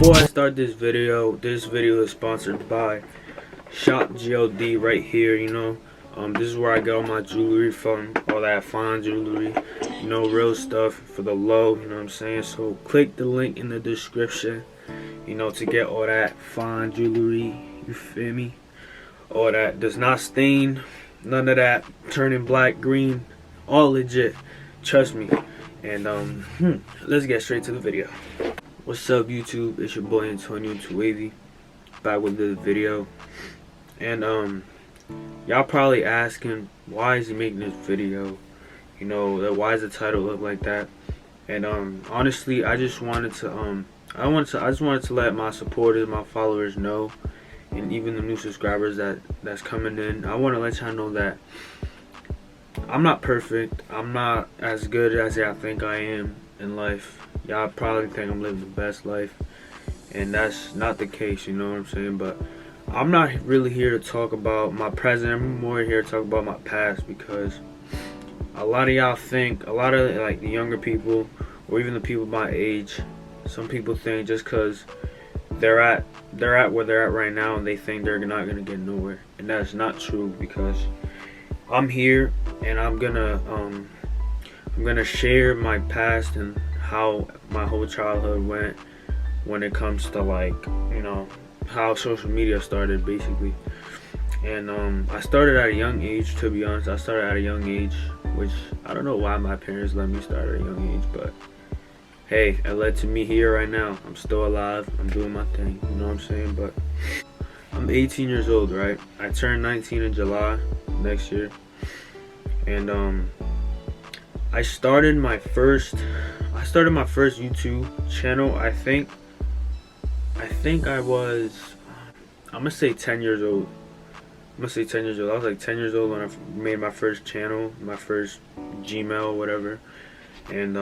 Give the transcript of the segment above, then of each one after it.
Before I start this video is sponsored by Shop GLD right here, this is where I get all my jewelry from, all that fine jewelry, real stuff for the low, you know what I'm saying? So click the link in the description, to get all that fine jewelry, you feel me? All that does not stain, none of that turning black, green, all legit, trust me. And let's get straight to the video. What's up YouTube, it's your boy AntonioTooWavy, back with this video. And y'all probably asking, why is he making this video? Why does the title look like that? And honestly, I just wanted to I just wanted to let my supporters, my followers know, and even the new subscribers that's coming in. I want to let y'all know that I'm not perfect. I'm not as good as y'all think I am in life. Y'all probably think I'm living the best life, and that's not the case, you know what I'm saying? But I'm not really here to talk about my present. I'm more here to talk about my past, because a lot of y'all think, a lot of like the younger people, or even the people my age, some people think just because they're at where they're at right now, and they think they're not gonna get nowhere, and that's not true. Because I'm here, and I'm gonna share my past and how my whole childhood went when it comes to, like, how social media started basically. And I started at a young age, to be honest. I started at a young age, which I don't know why my parents let me start at a young age, but hey, it led to me here right now. I'm still alive, I'm doing my thing, you know what I'm saying? But I'm 18 years old, right? I turned 19 in July next year. And I started my first YouTube channel. I think I was, I'm gonna say 10 years old. I was like 10 years old when I made my first channel, my first Gmail, whatever. And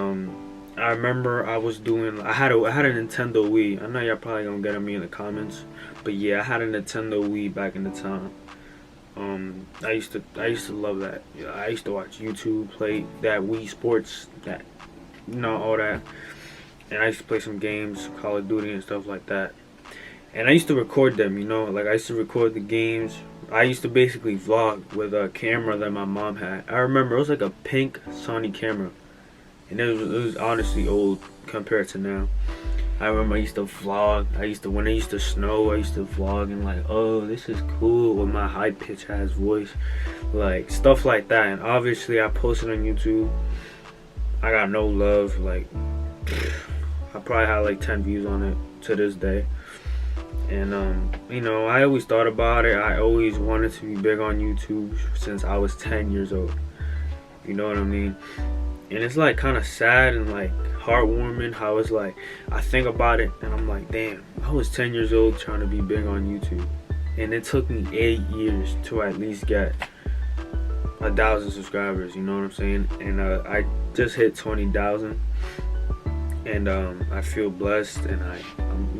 I remember I had a Nintendo Wii. I know y'all probably gonna get at me in the comments, but yeah, I had a Nintendo Wii back in the time. I used to love that. I used to watch YouTube, play that Wii Sports, that all that, and I used to play some games, Call of Duty and stuff like that. And I used to record them, like I used to record the games. I used to basically vlog with a camera that my mom had. I remember it was like a pink Sony camera, and it was honestly old compared to now. I remember I used to vlog. When it used to snow, I used to vlog and like, oh, this is cool with my high pitch ass voice, like stuff like that. And obviously I posted on YouTube. I got no love. Like, I probably had like 10 views on it to this day. And I always thought about it. I always wanted to be big on YouTube since I was 10 years old. You know what I mean? And it's like kind of sad and like heartwarming how it's like I think about it and I'm like, damn, I was 10 years old trying to be big on YouTube, and it took me 8 years to at least get 1,000 subscribers, you know what I'm saying? And I just hit 20,000, and I feel blessed, and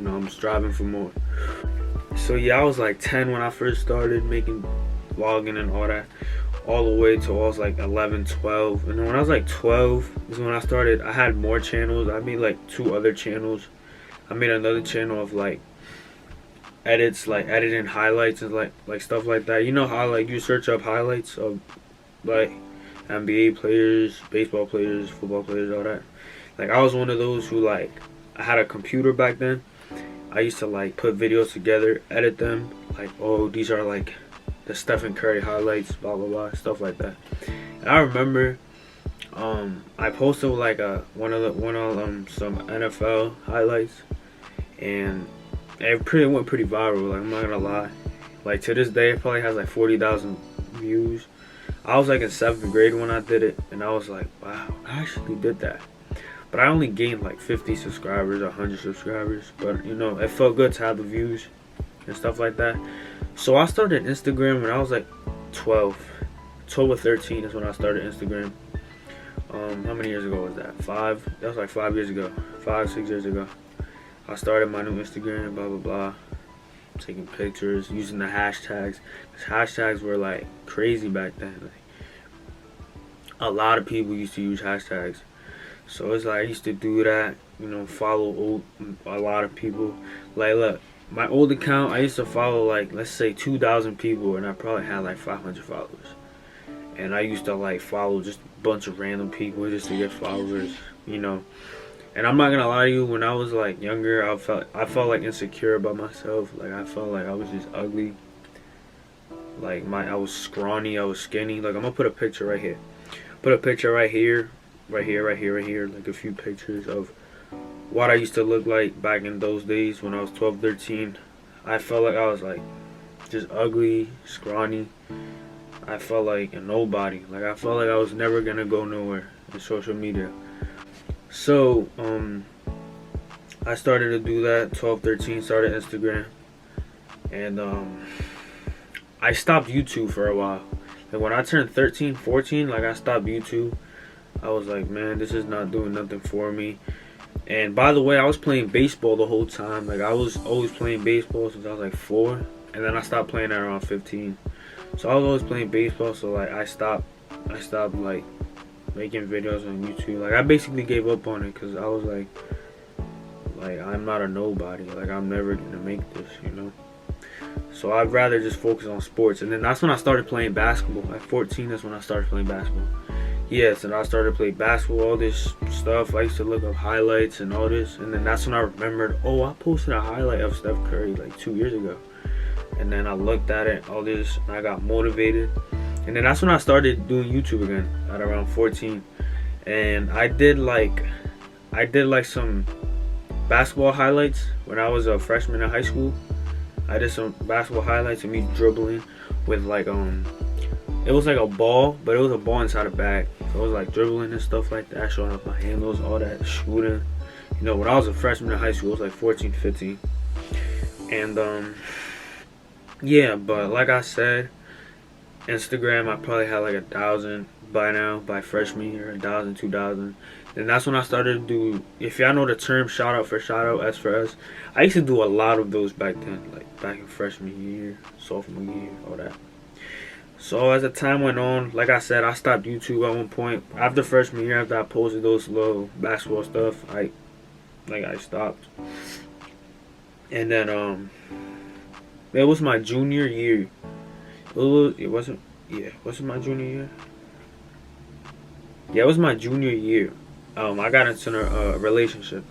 I'm striving for more. So yeah, I was like 10 when I first started making vlogging and all that, all the way till I was like 11, 12. And then when I was like 12 is when I started. I had more channels. I made like 2 other channels. I made another channel of like edits, like editing highlights and like stuff like that. You know how like you search up highlights of like NBA players, baseball players, football players, all that. Like I was one of those who, like, I had a computer back then. I used to like put videos together, edit them, like, oh, these are like the Stephen Curry highlights, blah blah blah, stuff like that. And I remember I posted like one of some NFL highlights, and it went pretty viral. Like, I'm not gonna lie, like to this day it probably has like 40,000 views. I was like in 7th grade when I did it, and I was like, wow, I actually did that. But I only gained like 50 subscribers, 100 subscribers. But it felt good to have the views and stuff like that. So I started Instagram when I was like 12 or 13 is when I started Instagram. How many years ago was that? 5? That was like 5 years ago. 5, 6 years ago. I started my new Instagram, blah blah blah. Taking pictures, using the hashtags. Because hashtags were like crazy back then. Like, a lot of people used to use hashtags. So it's like I used to do that, you know, follow a lot of people. Like, look, my old account, I used to follow like, let's say 2,000 people, and I probably had like 500 followers. And I used to like follow just a bunch of random people just to get followers, you know. And I'm not gonna lie to you, when I was like younger, I felt like insecure about myself. Like I felt like I was just ugly. Like I was scrawny, I was skinny. Like I'm gonna put a picture right here. Put a picture right here, right here, right here, right here. Like a few pictures of what I used to look like back in those days when I was 12, 13. I felt like I was like just ugly, scrawny. I felt like a nobody. Like I felt like I was never gonna go nowhere in social media. So, I started to do that, 12, 13, started Instagram. And, I stopped YouTube for a while. Like when I turned 13, 14, like I stopped YouTube. I was like, man, this is not doing nothing for me. And by the way, I was playing baseball the whole time. Like I was always playing baseball since I was like 4. And then I stopped playing at around 15. So I was always playing baseball, so like I stopped like making videos on YouTube. Like I basically gave up on it because I was like I'm not a nobody. Like I'm never gonna make this, you know. So I'd rather just focus on sports. And then that's when I started playing basketball. At 14, that's when I started playing basketball. Yes, and I started playing basketball, all this stuff. I used to look up highlights and all this. And then that's when I remembered, oh, I posted a highlight of Steph Curry like 2 years ago. And then I looked at it, all this, and I got motivated. And then that's when I started doing YouTube again at around 14. And I did like some basketball highlights when I was a freshman in high school. I did some basketball highlights of me dribbling with like it was like a ball, but it was a ball inside a bag. So it was like dribbling and stuff like that, showing off my handles, all that, shooting. You know, when I was a freshman in high school, it was like 14, 15. And yeah, but like I said, Instagram, I probably had like 1,000 by now, by freshman year, 1,000, 2,000. And that's when I started to do, if y'all know the term shout out for shout out, S for S, I used to do a lot of those back then, like back in freshman year, sophomore year, all that. So as the time went on, like I said, I stopped YouTube at one point. After freshman year, after I posted those little basketball stuff, I stopped. And then it was my junior year. It wasn't my junior year? Yeah, it was my junior year. I got into a relationship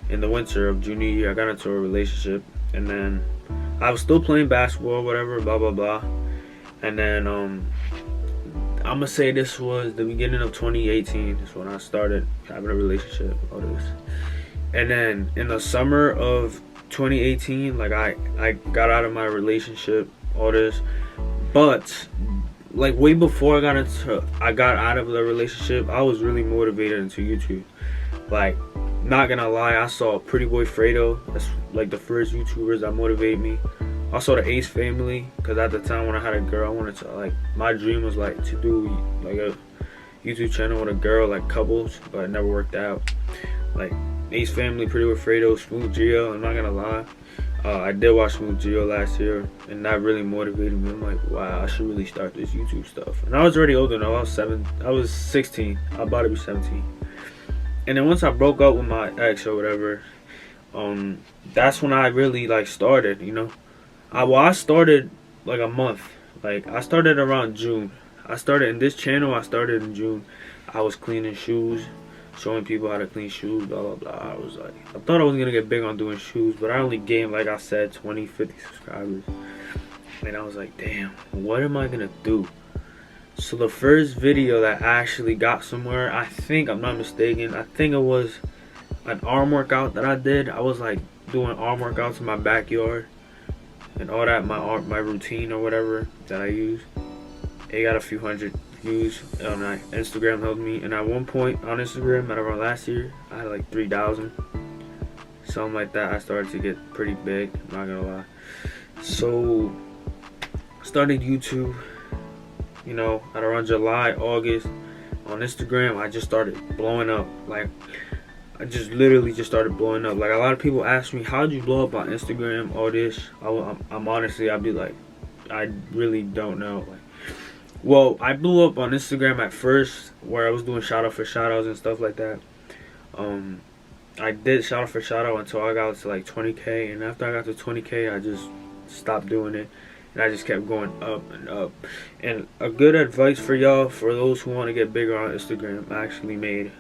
in the winter of junior year. I got into a relationship, and then I was still playing basketball, whatever, blah blah blah. And then I'm gonna say this was the beginning of 2018. Is when I started having a relationship, all this. And then in the summer of 2018, like I got out of my relationship, all this. But like way before I got out of the relationship, I was really motivated into YouTube. Like, not gonna lie, I saw Pretty Boy Fredo. That's like the first YouTubers that motivated me. I saw the Ace Family, because at the time when I had a girl, I wanted to, like, my dream was like to do like a YouTube channel with a girl, like couples, but it never worked out. Like Ace Family, Pretty Boy Fredo, Smooth Geo. I'm not gonna lie, I did watch Smooth Geo last year, and that really motivated me. I'm like, wow, I should really start this YouTube stuff. And I was already older now. I was 16. I'm about to be 17. And then once I broke up with my ex or whatever, that's when I really like started, you know. I started like a month. Like I started around June. I started in this channel. I started in June. I was cleaning shoes, showing people how to clean shoes, blah blah blah. I was like, I thought I was gonna get big on doing shoes, but I only gained, like I said, 20, 50 subscribers. And I was like, damn, what am I gonna do? So the first video that actually got somewhere, I think, I'm not mistaken, I think it was an arm workout that I did. I was like doing arm workouts in my backyard and all that, my routine or whatever that I use. It got a few hundred views on Instagram, helped me. And at one point on Instagram, at around last year, I had like 3,000, something like that. I started to get pretty big, I'm not gonna lie. So started YouTube, you know, at around July, August. On Instagram, I just started blowing up. Like, I just literally just started blowing up. Like, a lot of people ask me, how'd you blow up on Instagram, all this? I'm honestly, I'd be like, I really don't know. Like, well, I blew up on Instagram at first, where I was doing shout out for shout outs and stuff like that. I did shout out for shout out until I got to like 20K, and after I got to 20K, I just stopped doing it, and I just kept going up and up. And a good advice for y'all, for those who want to get bigger on Instagram, I actually made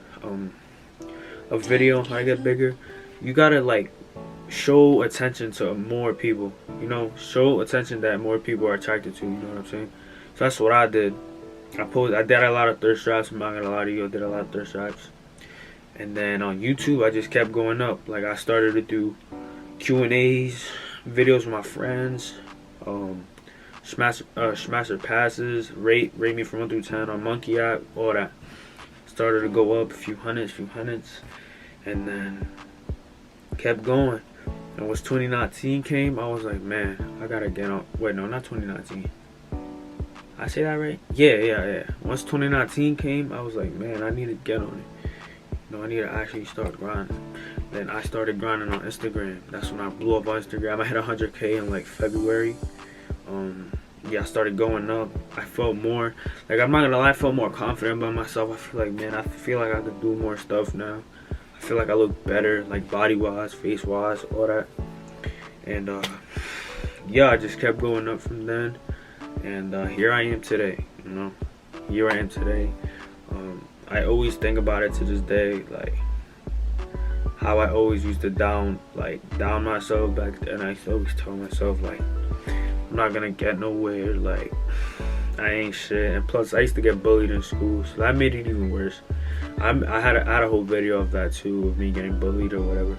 a video on how to get bigger. You gotta like show attention to more people, you know, show attention that more people are attracted to, you know what I'm saying? So that's what I did. I did a lot of thirst traps. I'm not gonna lie to you, I did a lot of thirst traps. And then on YouTube, I just kept going up. Like, I started to do Q&As, videos with my friends, smasher passes, rate me from 1 through 10 on Monkey app, all that. Started to go up a few hundreds, and then kept going. And once 2019 came, I was like, man, I gotta get on. Wait, no, not 2019. I say that right? Yeah. Once 2019 came, I was like, man, I need to get on it. You know, I need to actually start grinding. Then I started grinding on Instagram. That's when I blew up on Instagram. I hit 100K in like February. Yeah, I started going up. I felt more, like, I'm not gonna lie, I felt more confident about myself. I feel like, man, I feel like I could do more stuff now. I feel like I look better, like body wise, face wise, all that. And yeah, I just kept going up from then. And here I am today, you know. Here I am today. I always think about it to this day, like how I always used to down myself back then. I always tell myself, like, I'm not gonna get nowhere, like I ain't shit. And plus, I used to get bullied in school, so that made it even worse. I had a whole video of that too, of me getting bullied or whatever.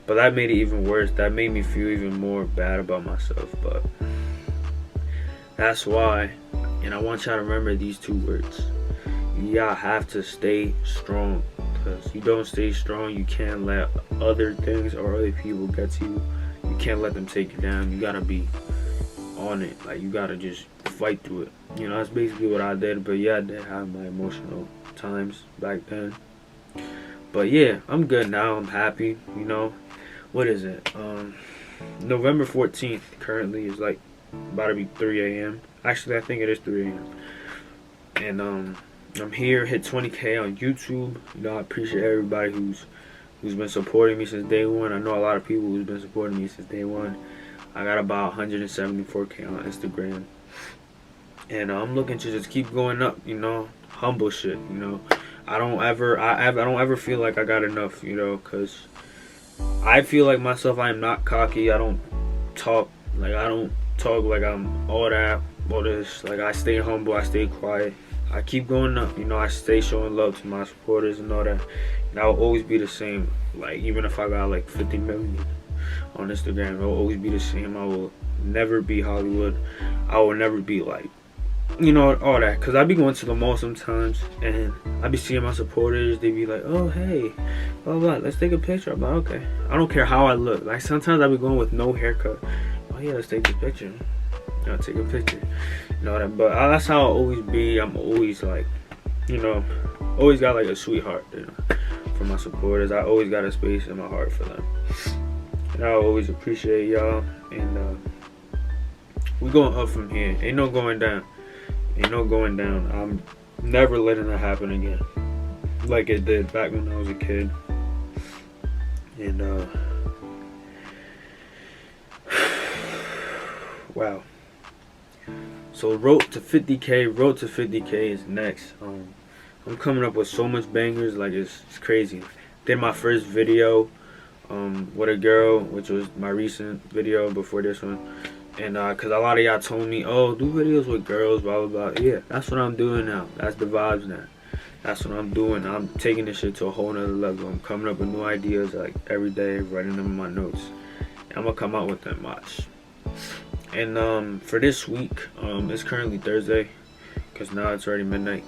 But that made it even worse. That made me feel even more bad about myself. But that's why, and I want y'all to remember these 2 words. Y'all have to stay strong. Because you don't stay strong, you can't let other things or other people get to you. You can't let them take you down. You gotta be on it. Like, you gotta just fight through it. You know, that's basically what I did. But yeah, I did have my emotional times back then. But yeah, I'm good now. I'm happy. You know, what is it? November 14th currently is like about to be 3 a.m. Actually, I think it is 3 a.m. And I'm here, hit 20K on YouTube. You know, I appreciate everybody who's been supporting me since day one. I know a lot of people who's been supporting me since day one. I got about 174K on Instagram, and I'm looking to just keep going up. You know, humble shit. You know, I don't ever feel like I got enough. You know, cause I feel like myself, I am not cocky. I don't talk like I'm all that, all this. Like, I stay humble. I stay quiet. I keep going up, you know. I stay showing love to my supporters and all that. And I will always be the same. Like, even if I got like 50 million on Instagram, it will always be the same. I will never be Hollywood. I will never be like, you know, all that. Because I be going to the mall sometimes, and I be seeing my supporters. They be like, oh, hey, blah, blah, let's take a picture. I'm like, okay. I don't care how I look. Like, sometimes I be going with no haircut. Oh, yeah, let's take a picture. I'll take a picture. You know that, but that's how I'll always be. I'm always like, you know, always got like a sweetheart, you know, for my supporters. I always got a space in my heart for them. And I always appreciate y'all. And we going up from here. Ain't no going down. Ain't no going down. I'm never letting that happen again, like it did back when I was a kid. And wow. So road to 50K is next. I'm coming up with so much bangers, like it's crazy. Did my first video with a girl, which was my recent video before this one. And cause a lot of y'all told me, oh, do videos with girls, blah blah blah. Yeah, that's what I'm doing now. That's the vibes now. That's what I'm doing. I'm taking this shit to a whole nother level. I'm coming up with new ideas like every day, writing them in my notes. And I'm gonna come out with them, watch. And for this week, it's currently Thursday, because now it's already midnight.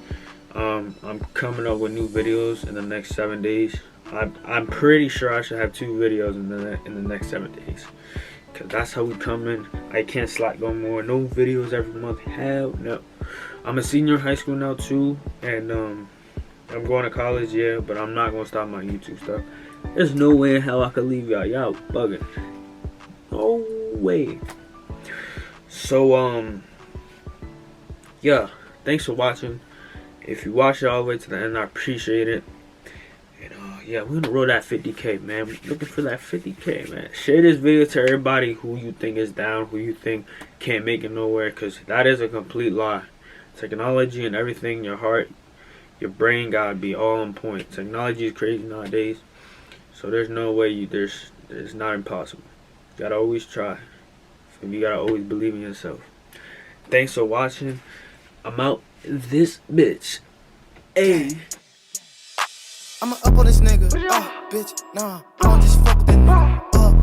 I'm coming up with new videos in the next 7 days. I'm pretty sure I should have 2 videos in the next 7 days, because that's how we coming. I can't slack no more. No videos every month. Hell no. I'm a senior in high school now too, and I'm going to college, yeah, but I'm not gonna stop my YouTube stuff. There's no way in hell I could leave y'all. Y'all bugging. No way. So yeah, thanks for watching. If you watched it all the way to the end, I appreciate it. And yeah, we're gonna roll that 50K, man. We're looking for that 50K, man. Share this video to everybody who you think is down, who you think can't make it nowhere, because that is a complete lie. Technology and everything, your heart, your brain gotta be all on point. Technology is crazy nowadays, so there's no way it's not impossible. You gotta always try. You gotta always believe in yourself. Thanks for watching. I'm out this bitch. Ayy. I'ma up on this nigga, bitch, nah, I don't just fuck with that nigga,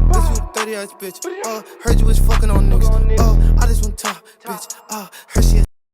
bitch, you 30 ass bitch, heard you was fucking on niggas, I just want top, bitch, heard she